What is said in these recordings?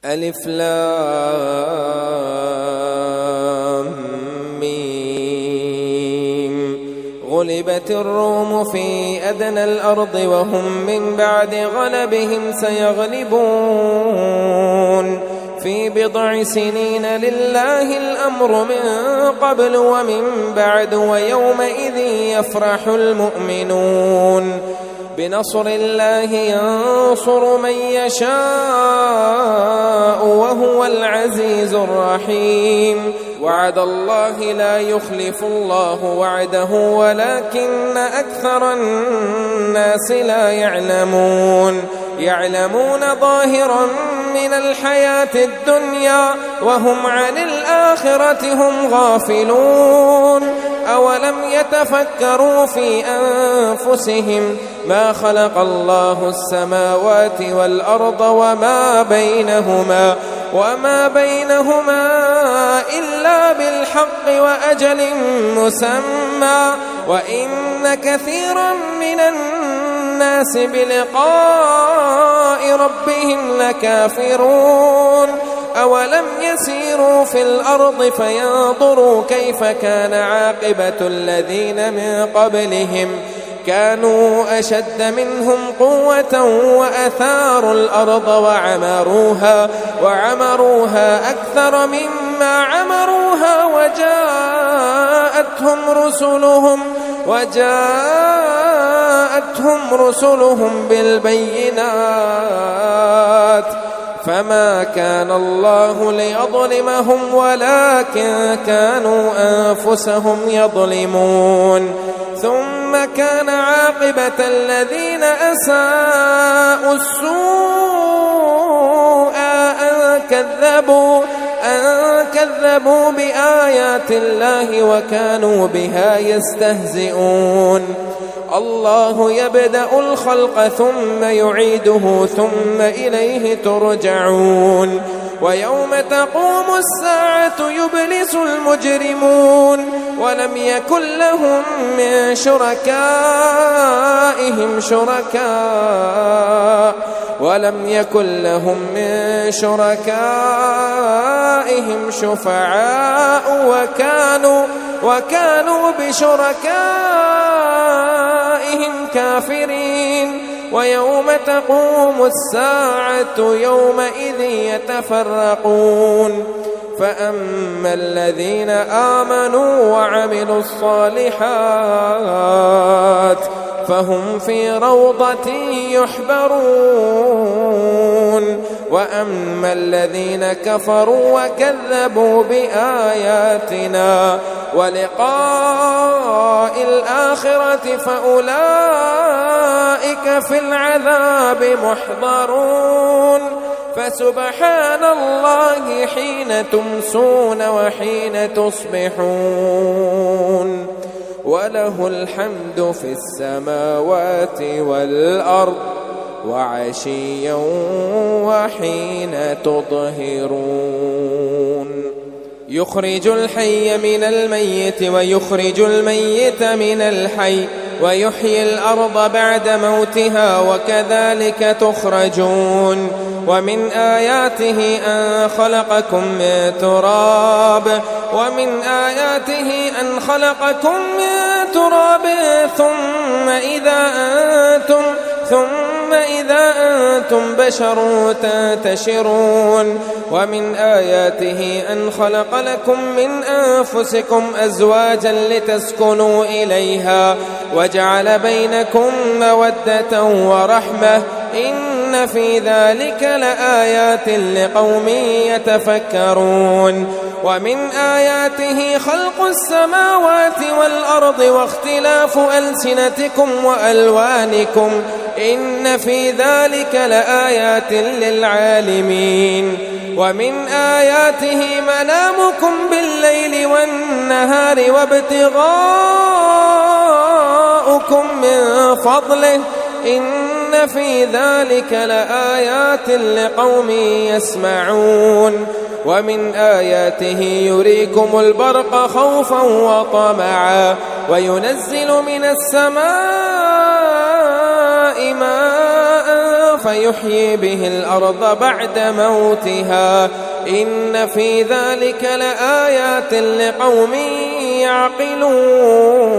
ألف لام ميم. غلبت الروم في أدنى الأرض وهم من بعد غلبهم سيغلبون في بضع سنين لله الأمر من قبل ومن بعد ويومئذ يفرح المؤمنون بنصر الله ينصر من يشاء وهو العزيز الرحيم وعد الله لا يخلف الله وعده ولكن أكثر الناس لا يعلمون ظاهرا من الحياة الدنيا وهم عن الآخرة هم غافلون أولم يتفكروا في أنفسهم ما خلق الله السماوات والأرض وما بينهما إلا بالحق وأجل مسمى وإن كثيرا من الناس بلقاء ربهم لكافرون أولم يسيروا في الأرض فينظروا كيف كان عاقبة الذين من قبلهم كانوا أشد منهم قوة وأثاروا الأرض وعمروها أكثر مما عمروها وجاءتهم رسلهم بالبينات فما كان الله ليظلمهم ولكن كانوا أنفسهم يظلمون ثم كان عاقبة الذين أساءوا السوء أن كذبوا بآيات الله وكانوا بها يستهزئون الله يبدأ الخلق ثم يعيده ثم إليه ترجعون ويوم تقوم الساعة يبلس المجرمون ولم يكن لهم من شركائهم شفعاء وكانوا بشركائهم كافرين ويوم تقوم الساعة يومئذ يتفرقون فأما الذين آمنوا وعملوا الصالحات فهم في روضة يحبرون وأما الذين كفروا وكذبوا بآياتنا ولقاء الآخرة فأولئك في العذاب محضرون فسبحان الله حين تمسون وحين تصبحون وله الحمد في السماوات والأرض وعشيا وحين تظهرون يخرج الحي من الميت ويخرج الميت من الحي ويحيي الأرض بعد موتها وكذلك تخرجون ومن آياته أن خلقكم من تراب ثم إذا أنتم بشر تنتشرون ومن آياته أن خلق لكم من أنفسكم أزواجا لتسكنوا إليها وجعل بينكم مودة ورحمة إن في ذلك لآيات لقوم يتفكرون ومن آياته خلق السماوات والأرض واختلاف ألسنتكم وألوانكم إن في ذلك لآيات للعالمين ومن آياته منامكم بالليل والنهار وابتغاؤكم من فضله إن في ذلك لآيات لقوم يسمعون ومن آياته يريكم البرق خوفا وطمعا وينزل من السماء ماء فيحيي به الأرض بعد موتها إن في ذلك لآيات لقوم يعقلون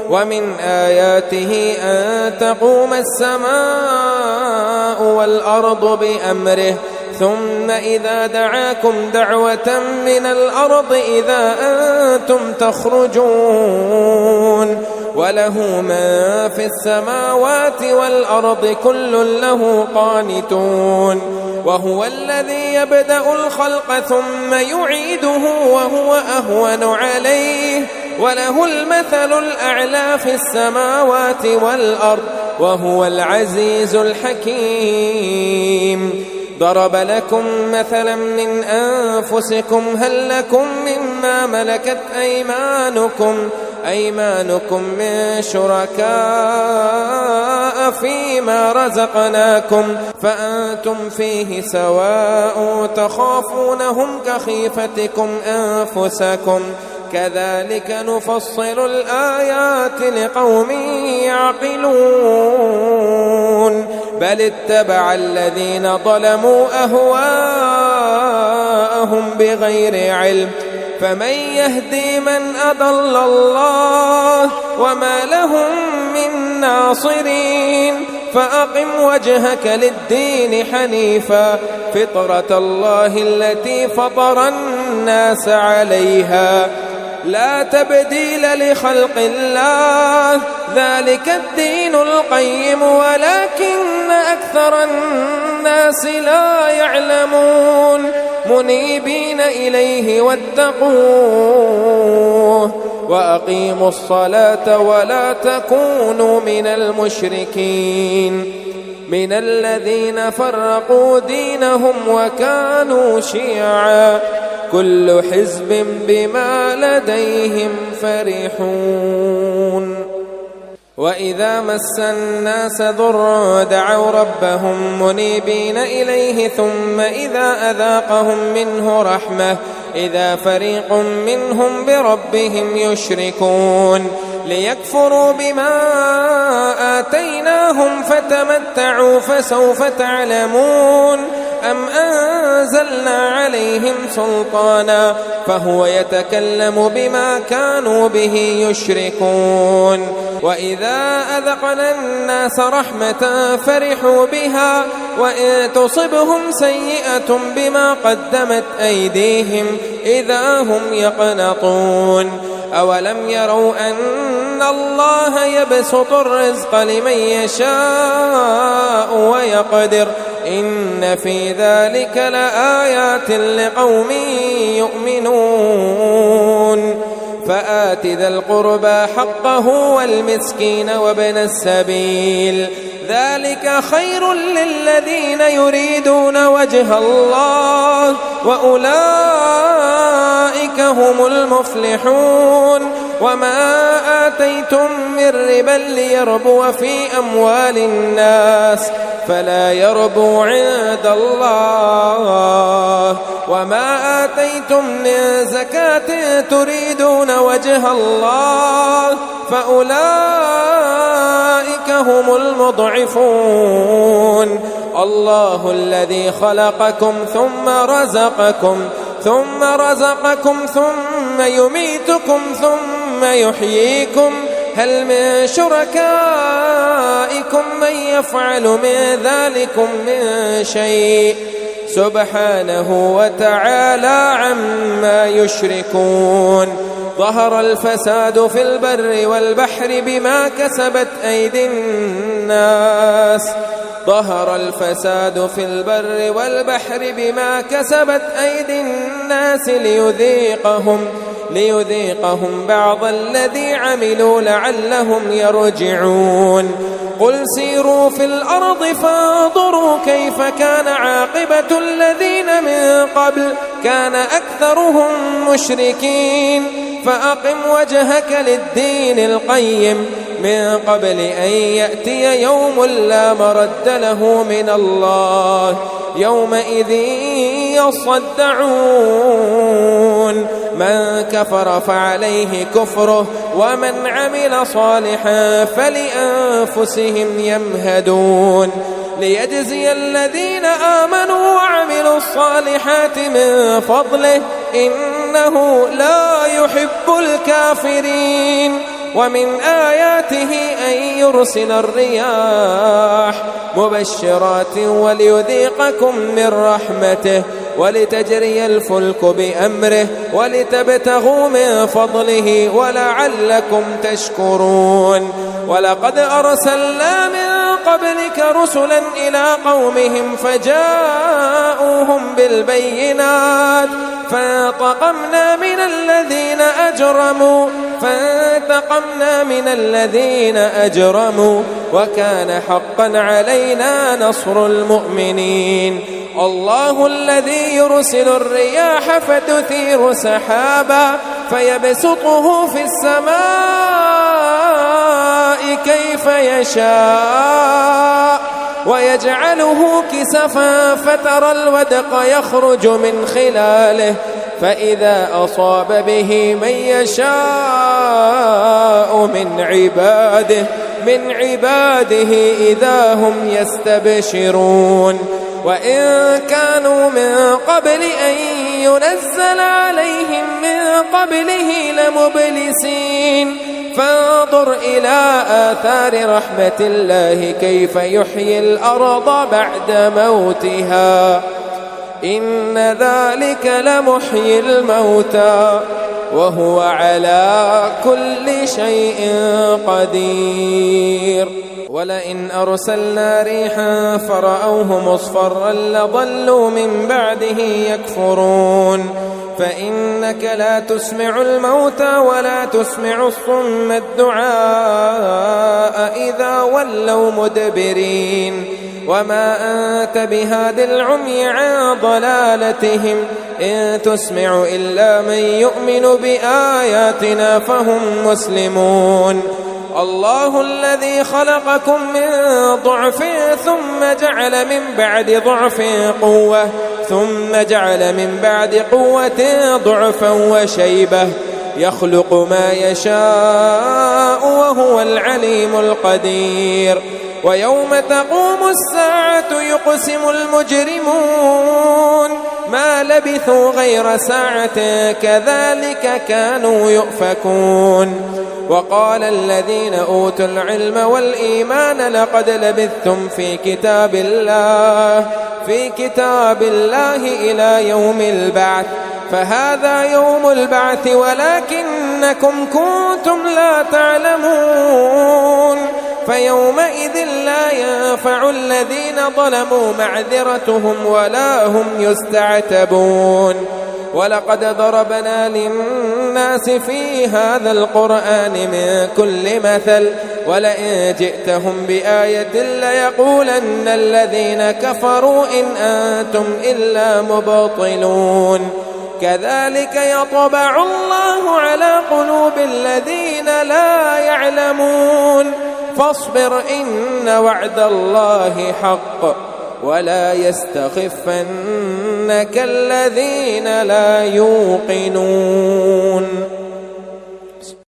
ومن آياته أن تقوم السماء والأرض بأمره ثم إذا دعاكم دعوة من الأرض إذا أنتم تخرجون وله من في السماوات والأرض كل له قانتون وهو الذي يبدأ الخلق ثم يعيده وهو أهون عليه وله المثل الأعلى في السماوات والأرض وهو العزيز الحكيم ضرب لكم مثلا من أنفسكم هل لكم مما ملكت أيمانكم من شركاء فيما رزقناكم فأنتم فيه سواء تخافونهم كخيفتكم أنفسكم كذلك نفصل الآيات لقوم يعقلون بل اتبع الذين ظلموا أهواءهم بغير علم فمن يهدي من أضل الله وما لهم من ناصرين فأقم وجهك للدين حنيفا فطرة الله التي فطر الناس عليها لا تبديل لخلق الله ذلك الدين القيم ولكن أكثر الناس لا يعلمون منيبين إليه واتقوه وأقيموا الصلاة ولا تكونوا من المشركين من الذين فرقوا دينهم وكانوا شيعا كل حزب بما لديهم فرحون وإذا مس الناس ضر دعوا ربهم منيبين إليه ثم إذا أذاقهم منه رحمة إذا فريق منهم بربهم يشركون ليكفروا بما آتيناهم فتمتعوا فسوف تعلمون أم أنزلنا عليهم سلطانا فهو يتكلم بما كانوا به يشركون وإذا أذقنا الناس رحمة فرحوا بها وإن تصبهم سيئة بما قدمت أيديهم إذا هم يقنطون أولم يروا أن الله يبسط الرزق لمن يشاء ويقدر إن في ذلك لآيات لقوم يؤمنون فآت ذا القربى حقه والمسكين وابن السبيل ذلك خير للذين يريدون وجه الله وأولئك هم المفلحون وما آتيتم من ربا ليربو في أموال الناس فلا يربو عند الله وما آتيتم من زكاة تريدون وجه الله فأولئك هم المضعفون الله الذي خلقكم ثم رزقكم ثم يميتكم ثم يحييكم هل من شركائكم من يفعل من ذلكم من شيء سبحانه وتعالى عما يشركون ظهر الفساد في البر والبحر بما كسبت أيدي الناس ليذيقهم بعض الذي عملوا لعلهم يرجعون قل سيروا في الأرض فانظروا كيف كان عاقبة الذين من قبل كان أكثرهم مشركين فأقم وجهك للدين القيم من قبل أن يأتي يوم لا مرد له من الله يومئذ يصدعون من كفر فعليه كفره ومن عمل صالحا فلأنفسهم يمهدون ليجزي الذين آمنوا وعملوا الصالحات من فضله إنه لا يحب الكافرين. ومن آياته أن يرسل الرياح مبشرات وليذيقكم من رحمته ولتجري الفلك بأمره ولتبتغوا من فضله ولعلكم تشكرون. ولقد أرسلنا من قبلك رسلا إلى قومهم فجاءوهم بالبينات فانتقمنا من الذين أجرموا وكان حقا علينا نصر المؤمنين. الله الذي يرسل الرياح فتثير سحابا فيبسطه في السماء كيف يشاء ويجعله كسفا فترى الودق يخرج من خلاله فإذا أصاب به من يشاء من عباده إذا هم يستبشرون. وإن كانوا من قبل أن ينزل عليهم من قبله لمبلسين فانظر إلى آثار رحمة الله كيف يحيي الأرض بعد موتها إن ذلك لمحيي الموتى وهو على كل شيء قدير. ولئن أرسلنا ريحا فرأوه مصفرا لظلوا من بعده يكفرون. فإنك لا تسمع الموتى ولا تسمع الصم الدعاء إذا ولوا مدبرين. وما أنت بهاد العمي عن ضلالتهم إن تسمع إلا من يؤمن بآياتنا فهم مسلمون. الله الذي خلقكم من ضعف ثم جعل من بعد ضعف قوة ثم جعل من بعد قوة ضعفا وشيبة يخلق ما يشاء وهو العليم القدير. ويوم تقوم الساعة يقسم المجرمون ما لبثوا غير ساعة كذلك كانوا يؤفكون. وقال الذين أوتوا العلم والإيمان لقد لبثتم في كتاب الله إلى يوم البعث فهذا يوم البعث ولكنكم كنتم لا تعلمون. فيومئذ لا ينفع الذين ظلموا معذرتهم ولا هم يستعتبون. ولقد ضربنا للناس في هذا القرآن من كل مثل ولئن جئتهم بآية ليقولن الذين كفروا إن أنتم إلا مبطلون. كذلك يطبع الله على قلوب الذين لا يعلمون. فاصبر إن وعد الله حق ولا يستخفنك الذين لا يوقنون.